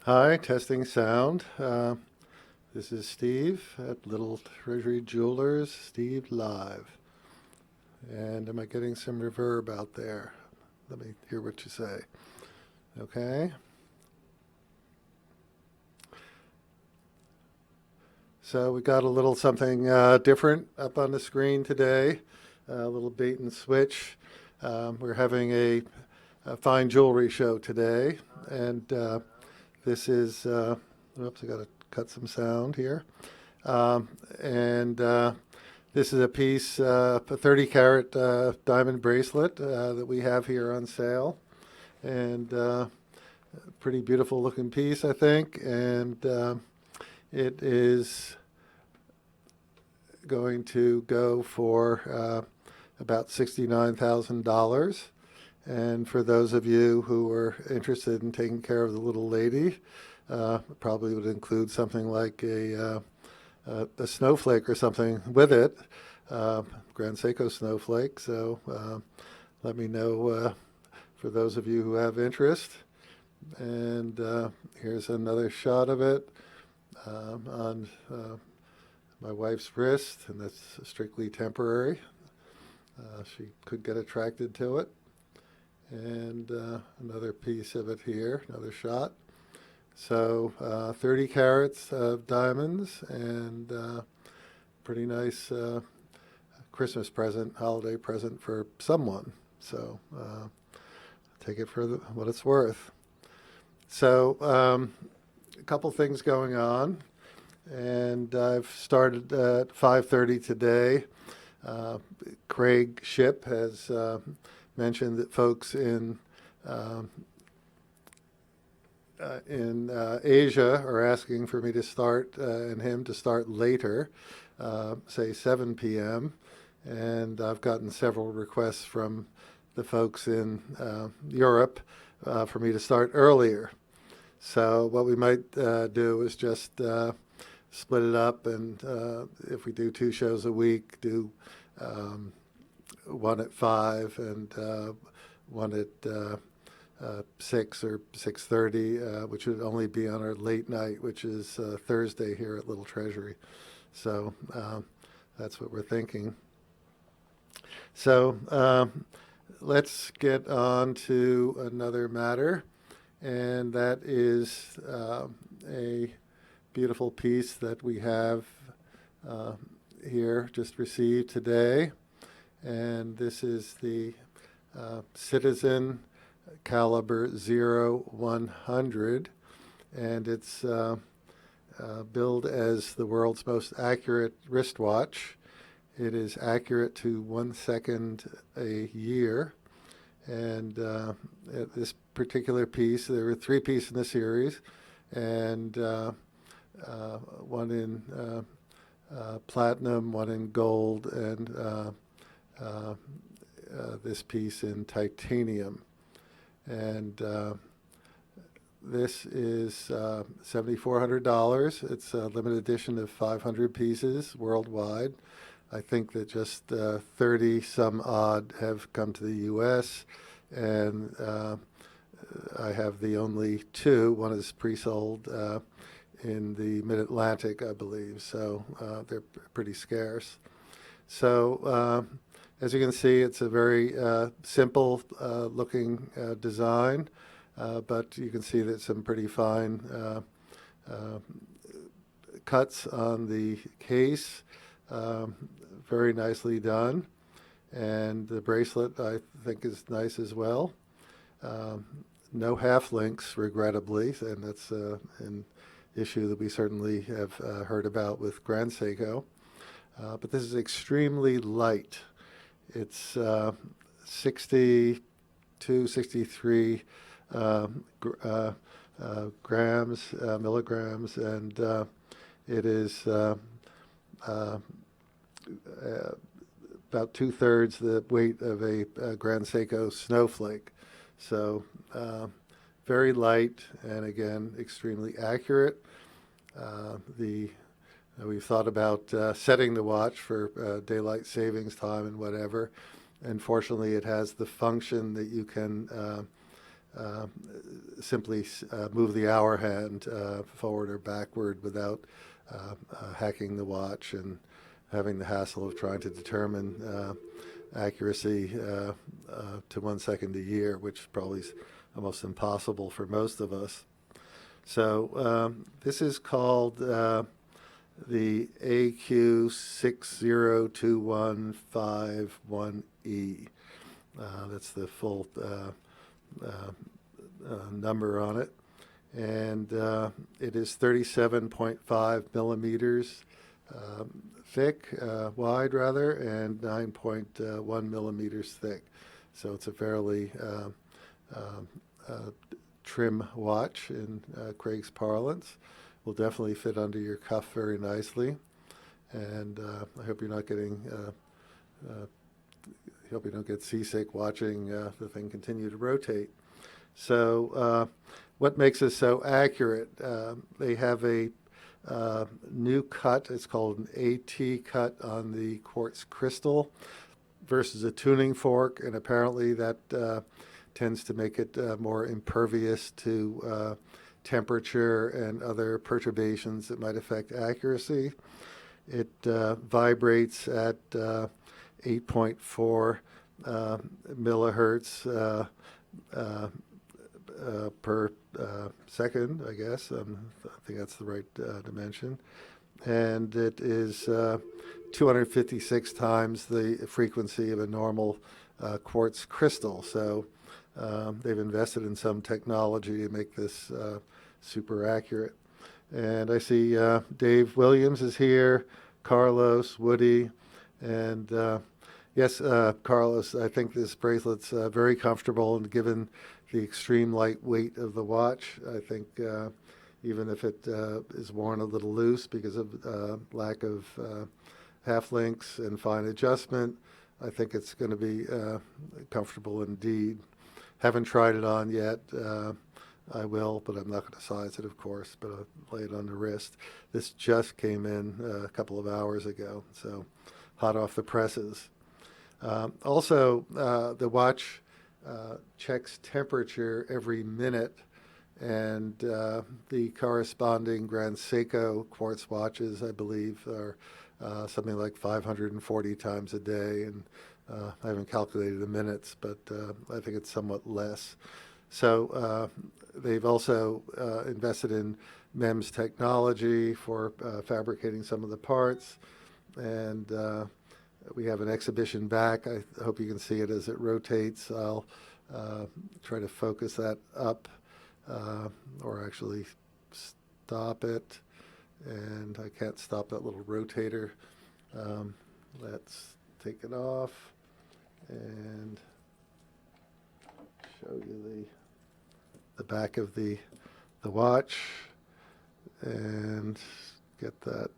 Hi, testing sound. This is Steve at Little Treasury Jewelers, Steve Live. And am I getting some reverb out there? Let me hear what you say. Okay. So we got a little something different up on the screen today, a little bait and switch. We're having a fine jewelry show today, and this is, oops, I got to cut some sound here. And this is a piece, a 30 carat diamond bracelet that we have here on sale. And pretty beautiful looking piece, I think. And it is going to go for about $69,000. And for those of you who are interested in taking care of the little lady, probably would include something like a snowflake or something with it, Grand Seiko snowflake. So let me know for those of you who have interest. And here's another shot of it on my wife's wrist, and that's strictly temporary. She could get attracted to it. And another piece of it here, another shot. So 30 carats of diamonds, and pretty nice Christmas present, holiday present for someone. So take it for what it's worth. So a couple things going on, and I've started at 5:30 today. CraigShipp has mentioned that folks in Asia are asking for me to start and him to start later, say 7 p.m. And I've gotten several requests from the folks in Europe for me to start earlier. So what we might do is just split it up, and if we do 2 shows a week, do one at 5 and one at 6 or 6:30, which would only be on our late night, which is Thursday here at Little Treasury. So that's what we're thinking. So let's get on to another matter, and that is a beautiful piece that we have here, just received today. And this is the Citizen Caliber 0100, and it's billed as the world's most accurate wristwatch. It is accurate to 1 second a year. And this particular piece, there were 3 pieces in the series, and one in platinum, one in gold, and this piece in titanium. And this is $7,400. It's a limited edition of 500 pieces worldwide. I think that just 30 some odd have come to the U.S., and I have the only 2. One is pre-sold in the Mid-Atlantic, I believe, so they're pretty scarce. So as you can see, it's a very simple looking design, but you can see that some pretty fine cuts on the case, very nicely done. And the bracelet, I think, is nice as well. No half links, regrettably, and that's an issue that we certainly have heard about with Grand Seiko. But this is extremely light. It's 62, 63 grams, milligrams, and it is about 2/3 the weight of a Grand Seiko snowflake. So very light, and again, extremely accurate. We've thought about setting the watch for daylight savings time and whatever. And fortunately, it has the function that you can uh, simply move the hour hand forward or backward without hacking the watch and having the hassle of trying to determine accuracy to 1 second a year, which probably is almost impossible for most of us. So this is called the AQ602151E. That's the full number on it. And it is 37.5 millimeters thick, wide rather, and 9.1 millimeters thick. So it's a fairly trim watch in Craig's parlance. Will definitely fit under your cuff very nicely. And I hope you're not getting hope you don't get seasick watching the thing continue to rotate. So what makes it so accurate? They have a new cut. It's called an AT cut on the quartz crystal versus a tuning fork, and apparently that tends to make it more impervious to temperature and other perturbations that might affect accuracy. It vibrates at 8.4 millihertz per second, I guess. I think that's the right dimension. And it is 256 times the frequency of a normal quartz crystal. So they've invested in some technology to make this super accurate. And I see Dave Williams is here, Carlos, Woody, and yes, Carlos, I think this bracelet's very comfortable, and given the extreme light weight of the watch, I think even if it is worn a little loose because of lack of half links and fine adjustment, I think it's going to be comfortable indeed. Haven't tried it on yet. I will, but I'm not going to size it, of course, but I'll lay it on the wrist. This just came in a couple of hours ago, so hot off the presses. Also, the watch checks temperature every minute, and the corresponding Grand Seiko quartz watches, I believe, are something like 540 times a day, and I haven't calculated the minutes, but I think it's somewhat less. So they've also invested in MEMS technology for fabricating some of the parts, and we have an exhibition back. I hope you can see it as it rotates. I'll try to focus that up or actually stop it, and I can't stop that little rotator. Let's take it off and show you the back of the watch and get that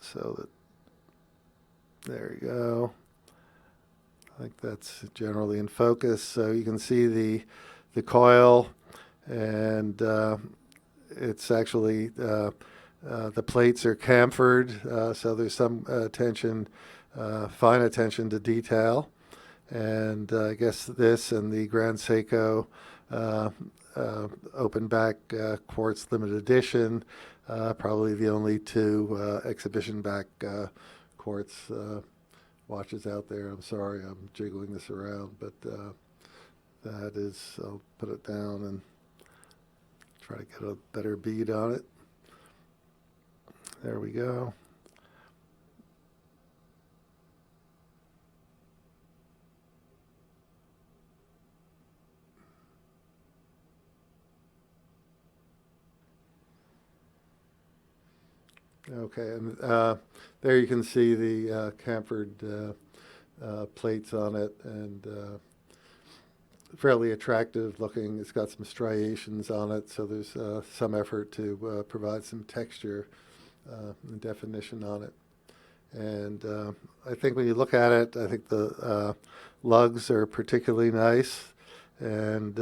so that there you go. I think that's generally in focus. So you can see the coil, and it's actually the plates are chamfered, so there's some attention, fine attention to detail. And I guess this and the Grand Seiko open back quartz limited edition, probably the only two exhibition back quartz watches out there. I'm sorry, I'm jiggling this around, but that is, I'll put it down and try to get a better bead on it. There we go. Okay, and there you can see the chamfered plates on it, and fairly attractive looking. It's got some striations on it, so there's some effort to provide some texture and definition on it. And I think when you look at it, I think the lugs are particularly nice and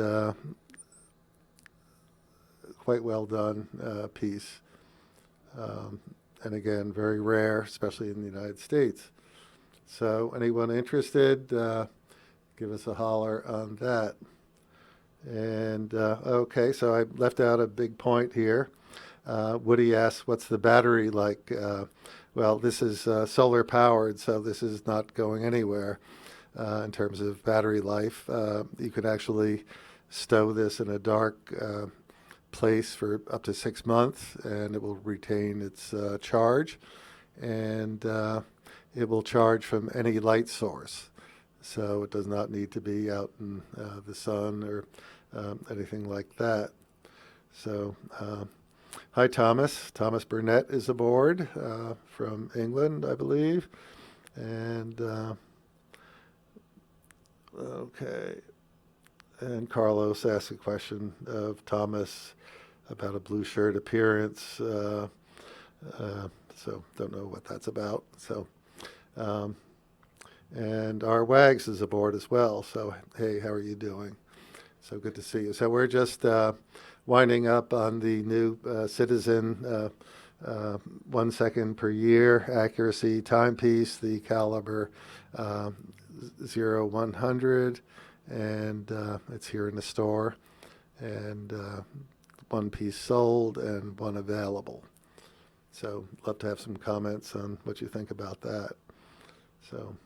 quite well done piece. And again, very rare, especially in the United States. So anyone interested, give us a holler on that. And okay, so I left out a big point here. Woody asks, what's the battery like? Well, this is solar powered, so this is not going anywhere in terms of battery life. You could actually stow this in a dark place for up to 6 months, and it will retain its charge, and it will charge from any light source. So it does not need to be out in the sun or anything like that. So, hi, Thomas. Thomas Burnett is aboard from England, I believe. And, okay. And Carlos asked a question of Thomas about a blue shirt appearance. So don't know what that's about. So, and our Wags is aboard as well. So, hey, how are you doing? So good to see you. So we're just winding up on the new Citizen 1 second per year accuracy timepiece, the caliber 0-100, and it's here in the store, and one piece sold and one available. So love to have some comments on what you think about that. So,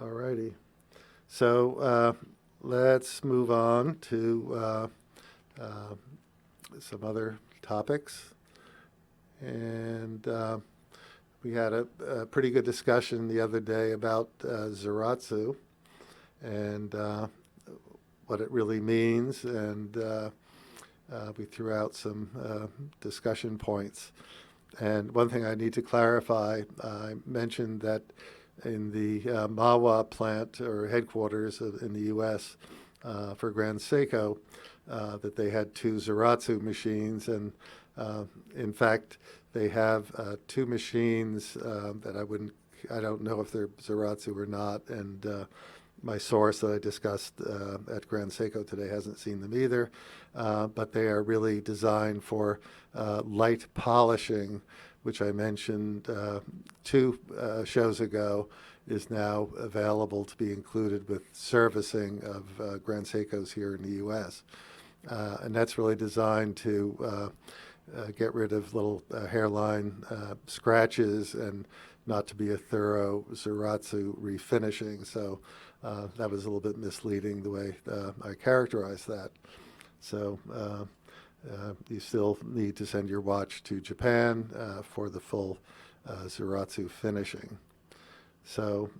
all righty. So let's move on to some other topics. And we had a pretty good discussion the other day about Zaratsu and what it really means, and we threw out some discussion points. And one thing I need to clarify, I mentioned that in the Mawa plant or headquarters in the U.S. For Grand Seiko, that they had 2 Zaratsu machines, and in fact, they have 2 machines that I don't know if they're Zaratsu or not, and my source that I discussed at Grand Seiko today hasn't seen them either, but they are really designed for light polishing, which I mentioned 2 shows ago, is now available to be included with servicing of Grand Seikos here in the U.S. And that's really designed to get rid of little hairline scratches and not to be a thorough Zaratsu refinishing. So that was a little bit misleading the way I characterized that. So you still need to send your watch to Japan for the full Zaratsu finishing. So,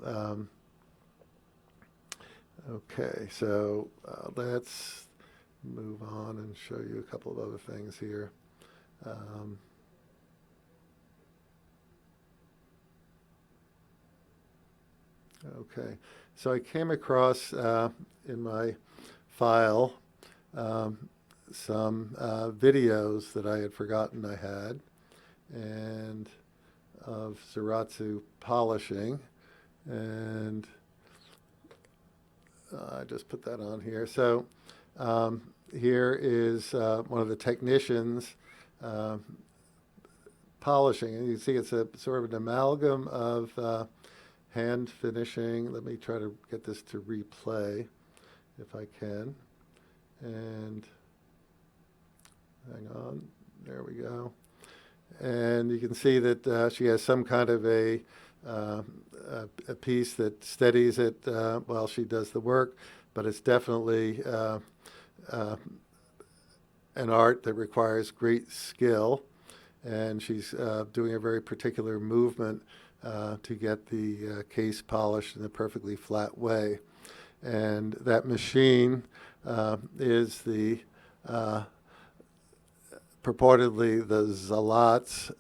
okay, so let's move on and show you a couple of other things here. Okay, so I came across in my file some videos that I had forgotten I had, and of Zaratsu polishing, and I just put that on here. So here is one of the technicians polishing, and you can see it's a sort of an amalgam of hand finishing. Let me try to get this to replay if I can. And hang on, there we go. And you can see that she has some kind of a piece that steadies it while she does the work, but it's definitely an art that requires great skill, and she's doing a very particular movement to get the case polished in a perfectly flat way. And that machine is the purportedly the Zaratsu,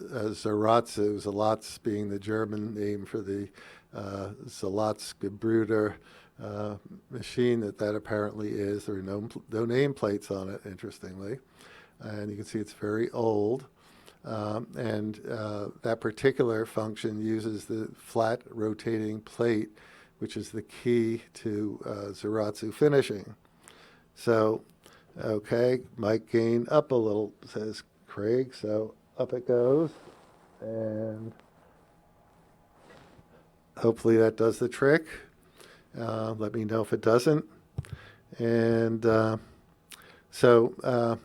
Zaratz being the German name for the Zalatzgebruder machine that apparently is. There are no name plates on it, interestingly. And you can see it's very old. And that particular function uses the flat rotating plate, which is the key to Zaratsu finishing. So, okay, mic gain up a little, says Craig, so up it goes, and hopefully that does the trick. Let me know if it doesn't. And So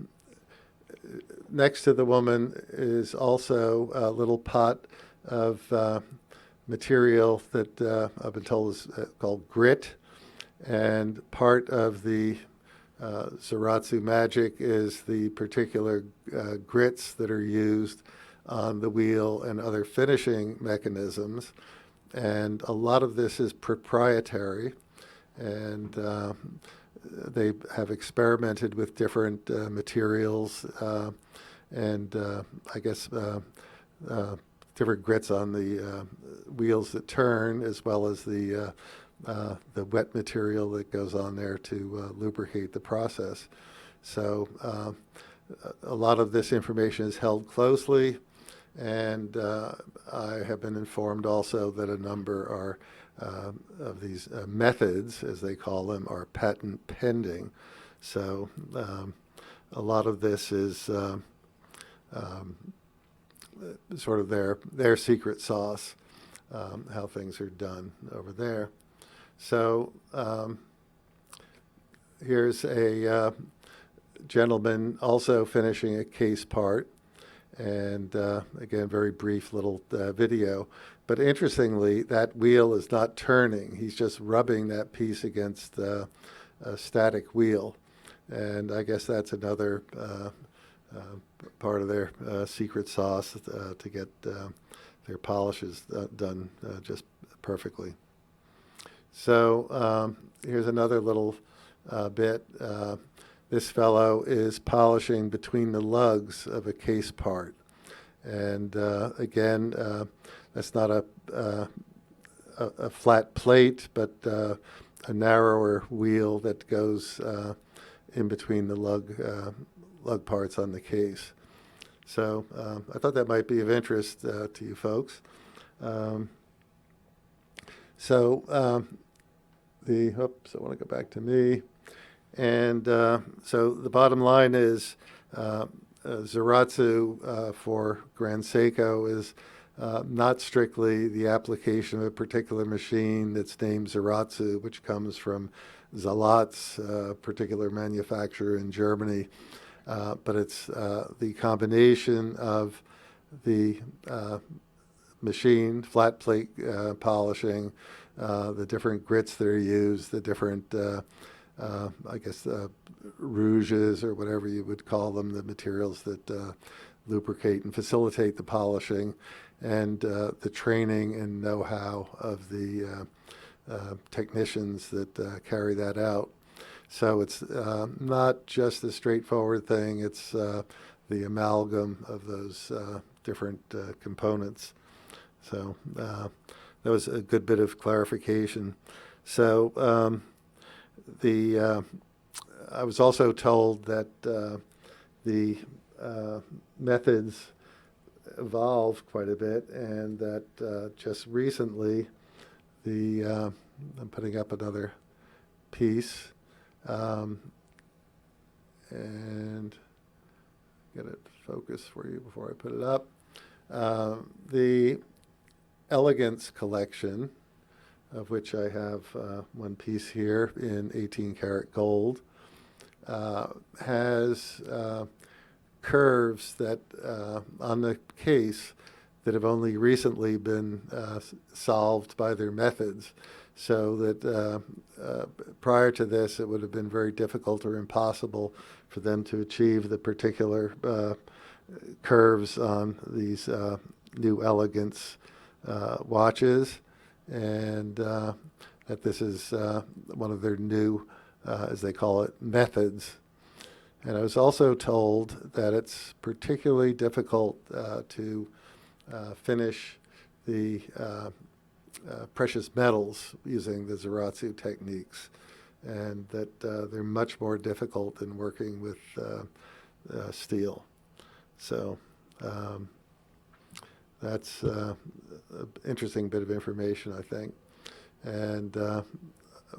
next to the woman is also a little pot of material that I've been told is called grit. And part of the Zaratsu magic is the particular grits that are used on the wheel and other finishing mechanisms. And a lot of this is proprietary. And they have experimented with different materials and I guess different grits on the wheels that turn, as well as the wet material that goes on there to lubricate the process. So a lot of this information is held closely, and I have been informed also that a number are of these methods, as they call them, are patent pending. So a lot of this is sort of their secret sauce, how things are done over there. So here's a gentleman also finishing a case part, and again, very brief little video. But interestingly, that wheel is not turning. He's just rubbing that piece against a static wheel. And I guess that's another part of their secret sauce to get their polishes done just perfectly. So here's another little bit. This fellow is polishing between the lugs of a case part. And again, that's not a flat plate, but a narrower wheel that goes in between the lug parts on the case. So I thought that might be of interest to you folks. So I want to go back to me. And so the bottom line is Zaratsu for Grand Seiko is not strictly the application of a particular machine that's named Zaratsu, which comes from Zalatz, a particular manufacturer in Germany, but it's the combination of the machine, flat plate polishing, the different grits that are used, the different I guess rouges or whatever you would call them, the materials that lubricate and facilitate the polishing, and the training and know-how of the technicians that carry that out. So it's not just a straightforward thing, it's the amalgam of those different components. So that was a good bit of clarification. So I was also told that the methods evolved quite a bit, and that just recently I'm putting up another piece, and get it focused for you before I put it up. The Elegance collection, of which I have one piece here in 18 karat gold, has curves that on the case that have only recently been solved by their methods, so that prior to this it would have been very difficult or impossible for them to achieve the particular curves on these new Elegance watches, and that this is one of their new, as they call it, methods. And I was also told that it's particularly difficult to finish the precious metals using the Zaratsu techniques, and that they're much more difficult than working with steel. So that's an interesting bit of information, I think. And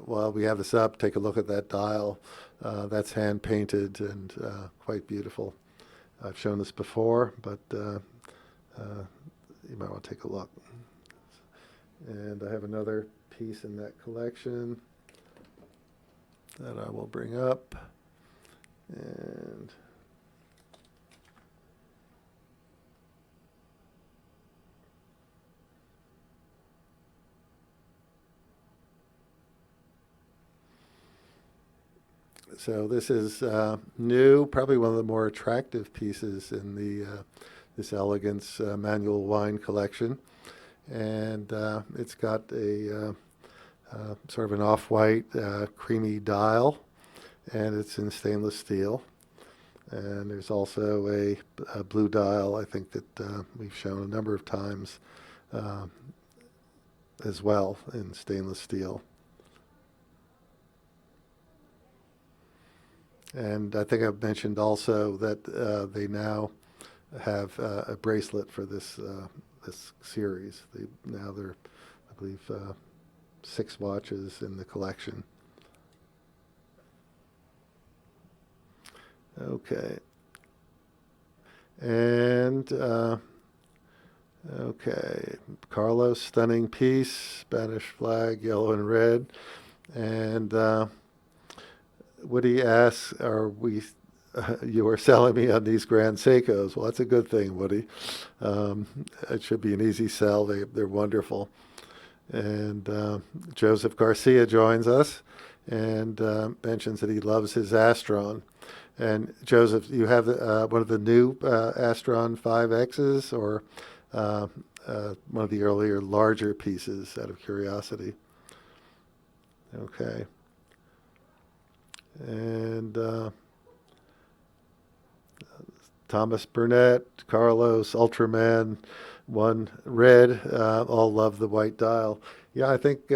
while we have this up, take a look at that dial. That's hand painted and quite beautiful. I've shown this before, but you might want to take a look. And I have another piece in that collection that I will bring up. And so this is new, probably one of the more attractive pieces in the this elegance manual wine collection, and it's got a sort of an off-white creamy dial, and it's in stainless steel. And there's also a blue dial, I think, that we've shown a number of times as well in stainless steel. And I think I've mentioned also that they now have a bracelet for this this series. Now there, I believe, 6 watches in the collection. Okay. And okay, Carlos, stunning piece, Spanish flag, yellow and red, and Woody asks, "Are we? You are selling me on these Grand Seikos?" Well, that's a good thing, Woody. It should be an easy sell. They're wonderful. And Joseph Garcia joins us and mentions that he loves his Astron. And Joseph, you have one of the new Astron 5Xs or one of the earlier larger pieces, out of curiosity? Okay. And Thomas Burnett, Carlos, Ultraman, one red, all love the white dial. Yeah, I think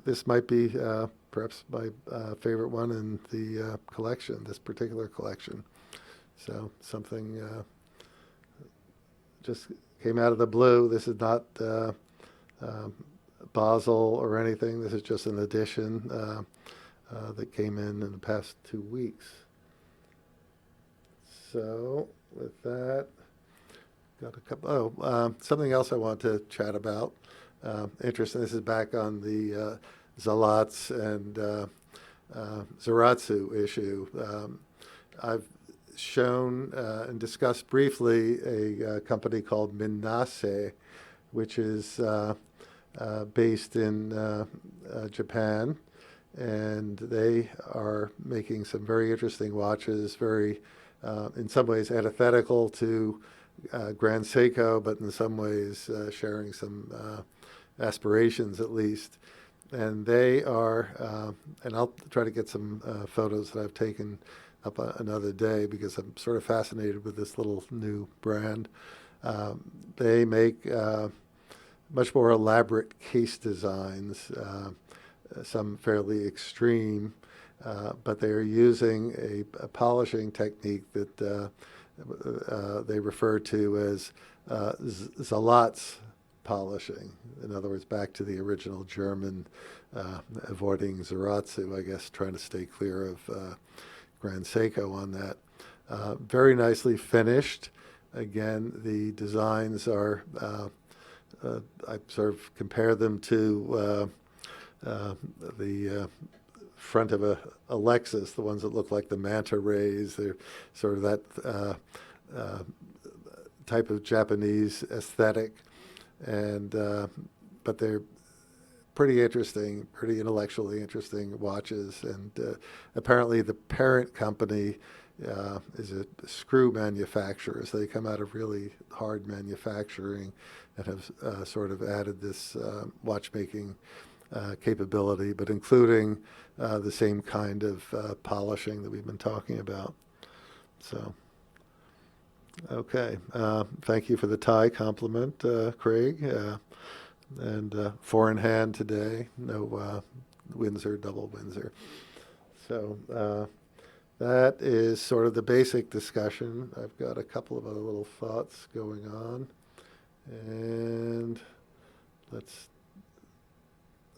this might be perhaps my favorite one in the collection, this particular collection. So something just came out of the blue. This is not Basel or anything. This is just an addition that came in the past 2 weeks. So with that, got a couple. Oh, something else I want to chat about. Interesting. This is back on the Zalatsu and Zaratsu issue. I've shown and discussed briefly a company called Minase, which is based in Japan, and they are making some very interesting watches, very in some ways antithetical to Grand Seiko, but in some ways sharing some aspirations at least. And they are, and I'll try to get some photos that I've taken up another day because I'm sort of fascinated with this little new brand. They make much more elaborate case designs, some fairly extreme, but they are using a polishing technique that they refer to as Zaratsu polishing. In other words, back to the original German, avoiding Zaratsu, I guess, trying to stay clear of Grand Seiko on that. Very nicely finished. Again, the designs are, I sort of compare them to the front of a Lexus, the ones that look like the manta rays. They're sort of that type of Japanese aesthetic, and but they're pretty interesting, pretty intellectually interesting watches. And apparently the parent company is a screw manufacturer, so they come out of really hard manufacturing and have sort of added this watchmaking capability, but including the same kind of polishing that we've been talking about. So, okay. Thank you for the tie compliment, Craig. And 4 in hand today. No Windsor, double Windsor. So that is sort of the basic discussion. I've got a couple of other little thoughts going on. And let's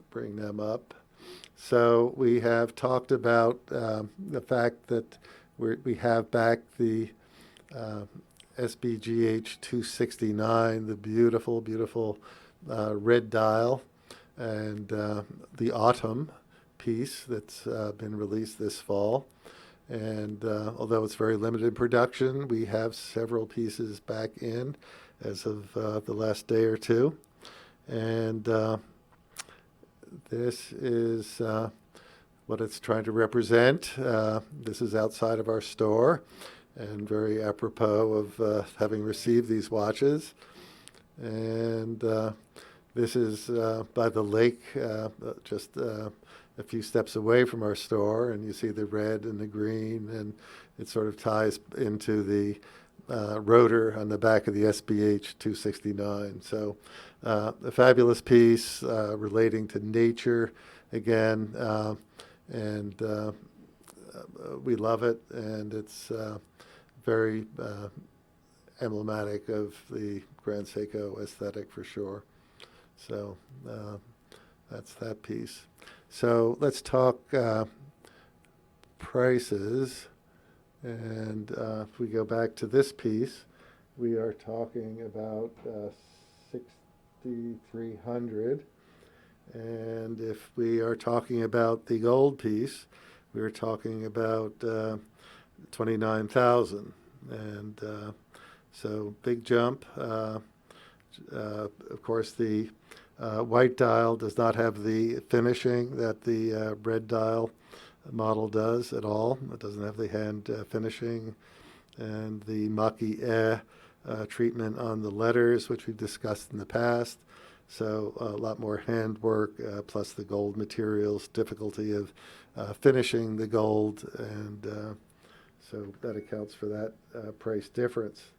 bring them up. So we have talked about the fact that we have back the SBGH 269, the beautiful, beautiful red dial, and the autumn piece that's been released this fall. And although it's very limited production, we have several pieces back in as of the last day or two. And this is what it's trying to represent. This is outside of our store, and very apropos of having received these watches. And this is by the lake, just a few steps away from our store, and you see the red and the green, and it sort of ties into the rotor on the back of the SBH 269. So a fabulous piece relating to nature again, and we love it, and it's very emblematic of the Grand Seiko aesthetic for sure. So that's that piece. So let's talk prices. And if we go back to this piece, we are talking about $6,300. And if we are talking about the gold piece, we are talking about $29,000. And so big jump. Of course, the white dial does not have the finishing that the red dial model does at all. It doesn't have the hand finishing, and the maki-e treatment on the letters, which we've discussed in the past. So a lot more handwork, plus the gold materials, difficulty of finishing the gold, and so that accounts for that price difference.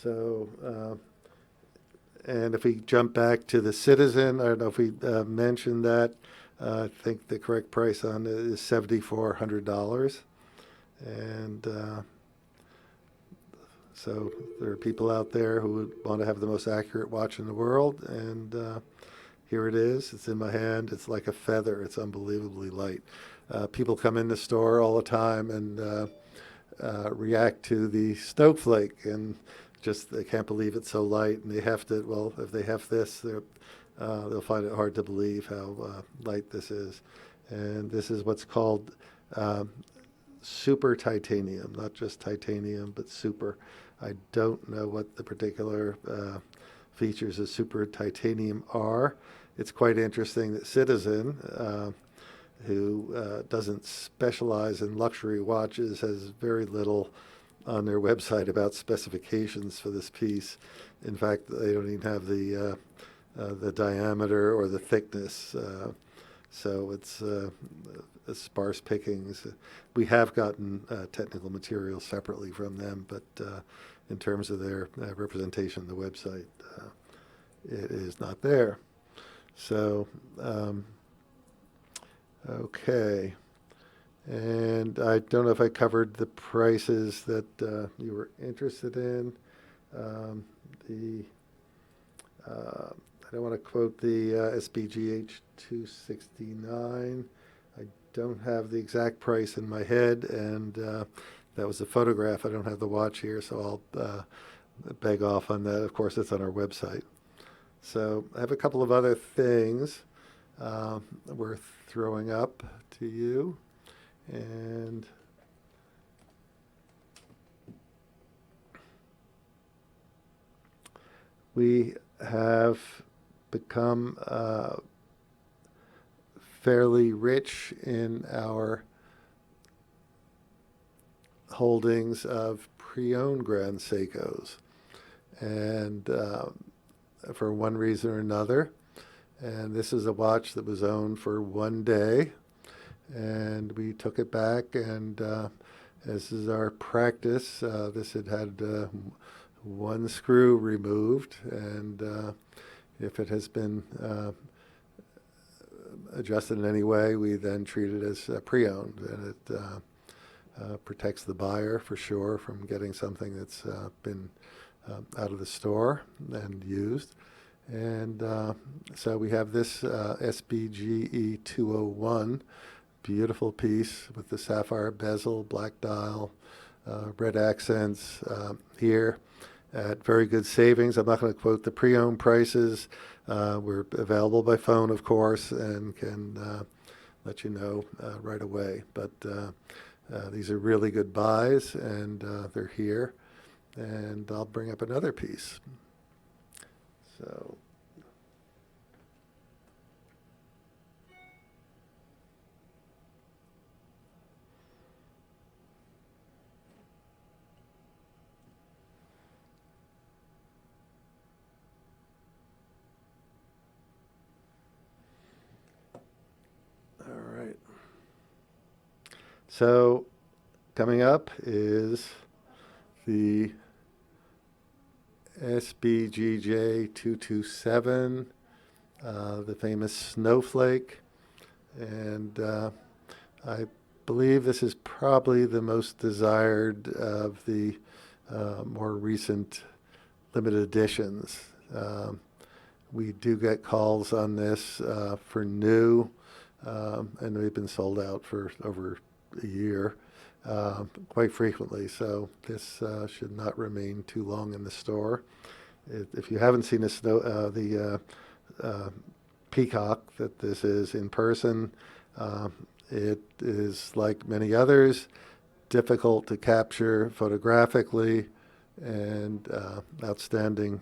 So, and if we jump back to the Citizen, I don't know if we mentioned that. I think the correct price on it is $7,400. And so there are people out there who would want to have the most accurate watch in the world. And here it is. It's in my hand. It's like a feather. It's unbelievably light. People come in the store all the time and react to the snowflake, and just they can't believe it's so light. And they have to, well, if they have this, they'll find it hard to believe how light this is. And this is what's called super titanium, not just titanium, but super. I don't know what the particular features of super titanium are. It's quite interesting that Citizen, who doesn't specialize in luxury watches, has very little on their website about specifications for this piece. In fact, they don't even have the diameter or the thickness, so it's sparse pickings. We have gotten technical materials separately from them, but in terms of their representation on the website, it is not there. So, okay. And I don't know if I covered the prices that you were interested in. I don't want to quote the SBGH 269. I don't have the exact price in my head, and that was a photograph. I don't have the watch here, so I'll beg off on that. Of course, it's on our website. So I have a couple of other things worth throwing up to you. And we have become fairly rich in our holdings of pre-owned Grand Seikos, and for one reason or another. And this is a watch that was owned for one day, and we took it back, and as is our practice, this had one screw removed, and if it has been adjusted in any way, we then treat it as pre-owned, and it protects the buyer for sure from getting something that's been out of the store and used. And so we have this SBGE 201, beautiful piece with the sapphire bezel, black dial, red accents here at very good savings. I'm not going to quote the pre-owned prices. We're available by phone, of course, and can let you know right away. But these are really good buys, and they're here. And I'll bring up another piece. So. All right. So coming up is the SBGJ 227, the famous snowflake. And I believe this is probably the most desired of the more recent limited editions. We do get calls on this for new, and they've been sold out for over a year quite frequently. So this should not remain too long in the store. If you haven't seen the peacock that this is in person, it is like many others, difficult to capture photographically, and outstanding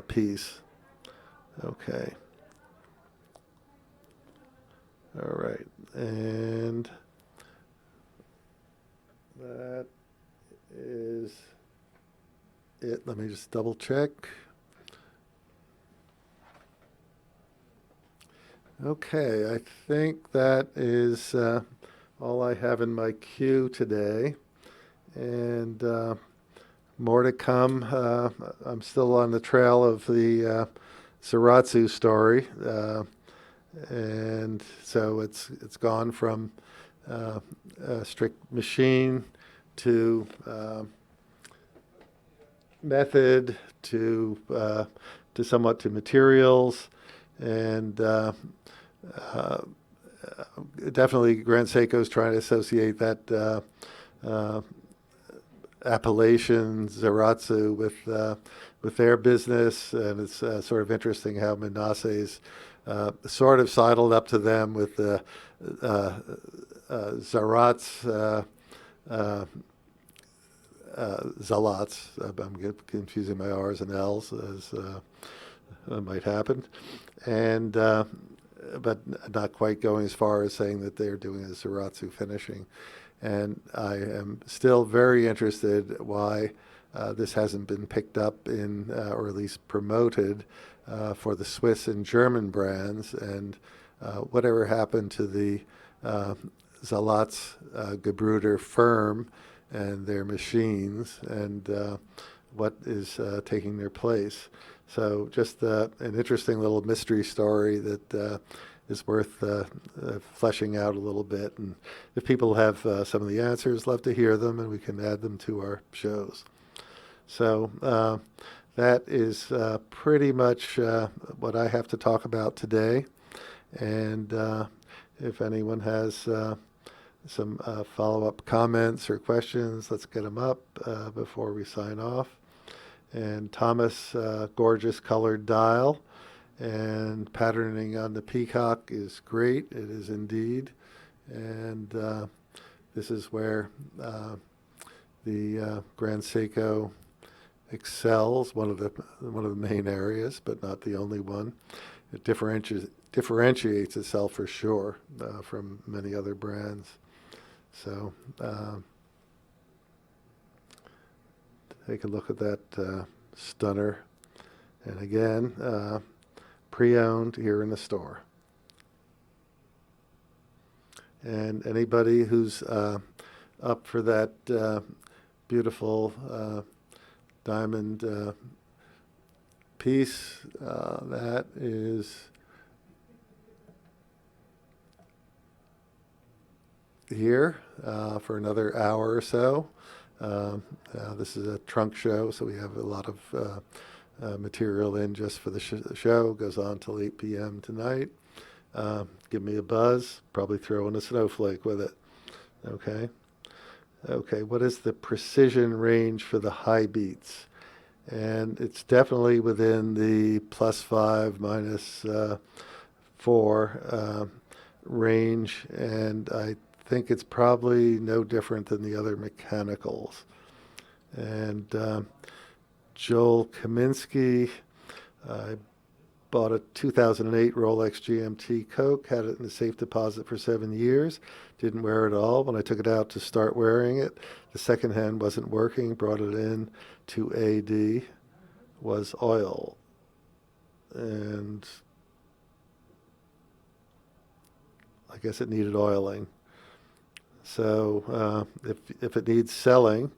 piece. Okay. All right. And that is it. Let me just double check. Okay, I think that is all I have in my queue today. And more to come. I'm still on the trail of the Zaratsu story. And so it's gone from a strict machine to method to somewhat to materials, and definitely Grand Seiko is trying to associate that appellation Zaratsu with their business, and it's sort of interesting how Minase's sort of sidled up to them with the Zaratsu. Zalats. I'm confusing my R's and L's, as might happen, and but not quite going as far as saying that they're doing a Zaratsu finishing. And I am still very interested why this hasn't been picked up in, or at least promoted, for the Swiss and German brands, and whatever happened to the Zalats Gebruder firm and their machines, and what is taking their place. So just an interesting little mystery story that is worth fleshing out a little bit. And if people have some of the answers, love to hear them, and we can add them to our shows. So that is pretty much what I have to talk about today. And if anyone has some follow-up comments or questions, let's get them up before we sign off. And Thomas, gorgeous colored dial, and patterning on the peacock is great. It is indeed. And this is where the Grand Seiko excels, one of the main areas, but not the only one. It differentiates itself for sure from many other brands. So take a look at that stunner. And again, pre-owned here in the store. And anybody who's up for that beautiful diamond piece, that is here for another hour or so. This is a trunk show, so we have a lot of material in just for the show. Goes on till 8 p.m. tonight. Give me a buzz. Probably throw in a snowflake with it. Okay. Okay, what is the precision range for the high beats? And it's definitely within the +5, -4 range, and I think it's probably no different than the other mechanicals. And Joel Kaminsky, I bought a 2008 Rolex GMT Coke, had it in a safe deposit for 7 years, didn't wear it at all. When I took it out to start wearing it, the second hand wasn't working, brought it in to AD, was oil. And I guess it needed oiling. So if it needs selling,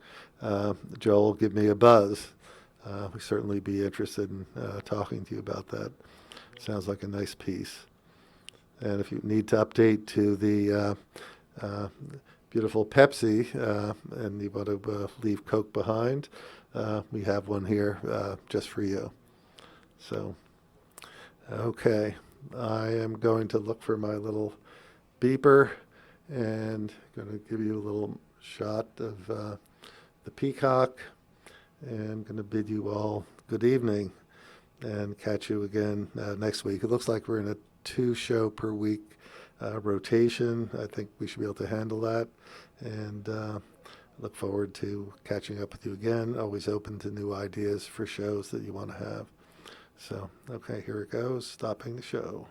Joel, give me a buzz. We'd certainly be interested in talking to you about that. Sounds like a nice piece. And if you need to update to the beautiful Pepsi and you want to leave Coke behind, we have one here just for you. So, okay. I am going to look for my little beeper and going to give you a little shot of the peacock, and I'm going to bid you all good evening and catch you again next week. It looks like we're in a 2-show per week rotation. I think we should be able to handle that, and look forward to catching up with you again. Always open to new ideas for shows that you want to have. So, okay, here it goes, stopping the show.